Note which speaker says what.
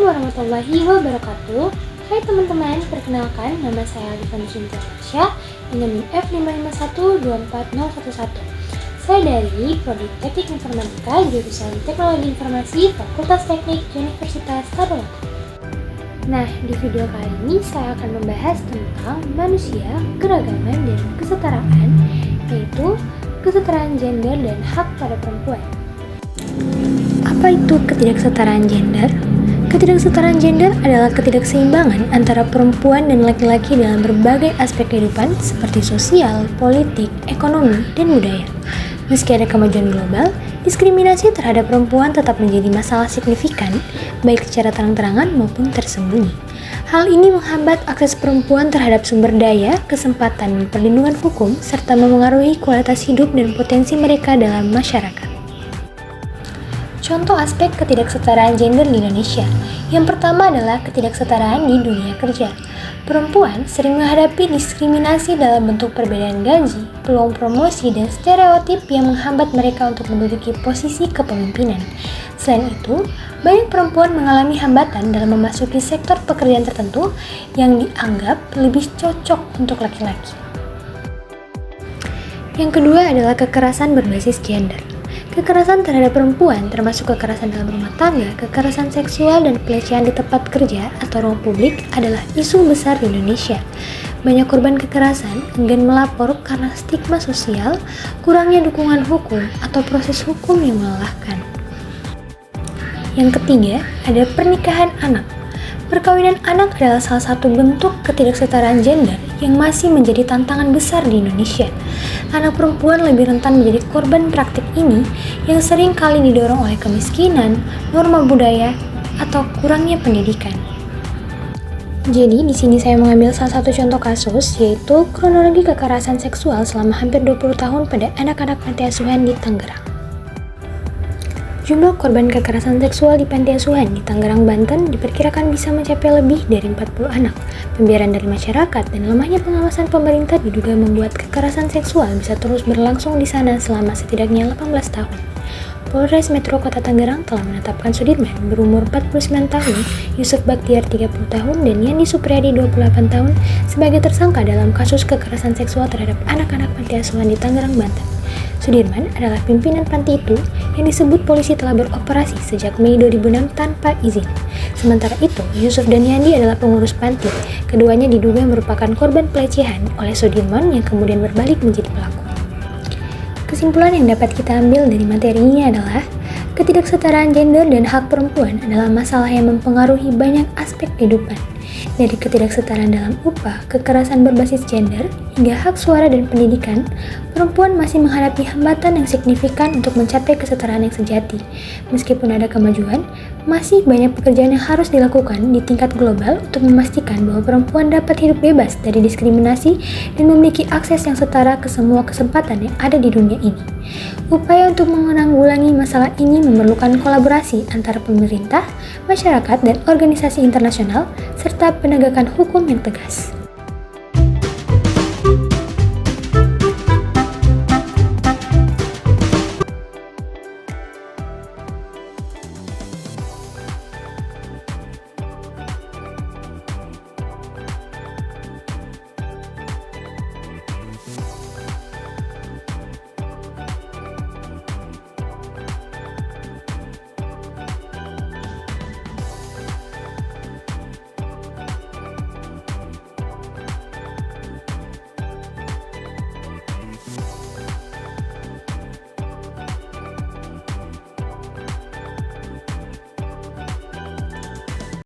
Speaker 1: warahmatullahi wabarakatuh. Hai teman-teman, perkenalkan nama saya Alifan Cinta Tasya dengan NIM F551-24011. Saya dari Prodi Teknik Informatika jurusan Teknologi Informasi Fakultas Teknik Universitas Tadulako. Nah, di video kali ini saya akan membahas tentang manusia, keragaman, dan kesetaraan, yaitu kesetaraan gender dan hak pada perempuan. Apa itu ketidaksetaraan gender? Ketidaksetaraan gender adalah ketidakseimbangan antara perempuan dan laki-laki dalam berbagai aspek kehidupan seperti sosial, politik, ekonomi, dan budaya. Meski ada kemajuan global, diskriminasi terhadap perempuan tetap menjadi masalah signifikan, baik secara terang-terangan maupun tersembunyi. Hal ini menghambat akses perempuan terhadap sumber daya, kesempatan, dan perlindungan hukum, serta memengaruhi kualitas hidup dan potensi mereka dalam masyarakat. Contoh aspek ketidaksetaraan gender di Indonesia. Yang pertama adalah ketidaksetaraan di dunia kerja. Perempuan sering menghadapi diskriminasi dalam bentuk perbedaan gaji, peluang promosi, dan stereotip yang menghambat mereka untuk menduduki posisi kepemimpinan. Selain itu, banyak perempuan mengalami hambatan dalam memasuki sektor pekerjaan tertentu yang dianggap lebih cocok untuk laki-laki. Yang kedua adalah kekerasan berbasis gender. Kekerasan terhadap perempuan, termasuk kekerasan dalam rumah tangga, kekerasan seksual, dan pelecehan di tempat kerja atau ruang publik adalah isu besar di Indonesia. Banyak korban kekerasan enggan melapor karena stigma sosial, kurangnya dukungan hukum, atau proses hukum yang melelahkan. Yang ketiga, ada pernikahan anak. Perkawinan anak adalah salah satu bentuk ketidaksetaraan gender yang masih menjadi tantangan besar di Indonesia. Anak perempuan lebih rentan menjadi korban praktik ini yang sering kali didorong oleh kemiskinan, norma budaya, atau kurangnya pendidikan. Jadi di sini saya mengambil salah satu contoh kasus, yaitu kronologi kekerasan seksual selama hampir 20 tahun pada anak-anak panti asuhan di Tangerang. Jumlah korban kekerasan seksual di panti asuhan di Tangerang, Banten diperkirakan bisa mencapai lebih dari 40 anak. Pembiaran dari masyarakat dan lemahnya pengawasan pemerintah diduga membuat kekerasan seksual bisa terus berlangsung di sana selama setidaknya 18 tahun. Polres Metro Kota Tangerang telah menetapkan Sudirman berumur 49 tahun, Yusuf Baktiar 30 tahun, dan Yandi Supriyadi 28 tahun sebagai tersangka dalam kasus kekerasan seksual terhadap anak-anak panti asuhan di Tangerang, Banten. Sudirman adalah pimpinan panti itu yang disebut polisi telah beroperasi sejak Mei 2006 tanpa izin. Sementara itu, Yusuf dan Yandi adalah pengurus panti. Keduanya diduga merupakan korban pelecehan oleh Sudirman yang kemudian berbalik menjadi pelaku. Kesimpulan yang dapat kita ambil dari materi ini adalah ketidaksetaraan gender dan hak perempuan adalah masalah yang mempengaruhi banyak aspek kehidupan. Dari ketidaksetaraan dalam upah, kekerasan berbasis gender, hingga hak suara dan pendidikan, perempuan masih menghadapi hambatan yang signifikan untuk mencapai kesetaraan yang sejati. Meskipun ada kemajuan, masih banyak pekerjaan yang harus dilakukan di tingkat global untuk memastikan bahwa perempuan dapat hidup bebas dari diskriminasi dan memiliki akses yang setara ke semua kesempatan yang ada di dunia ini. Upaya untuk menanggulangi masalah ini memerlukan kolaborasi antara pemerintah, masyarakat, dan organisasi internasional, serta penegakan hukum yang tegas.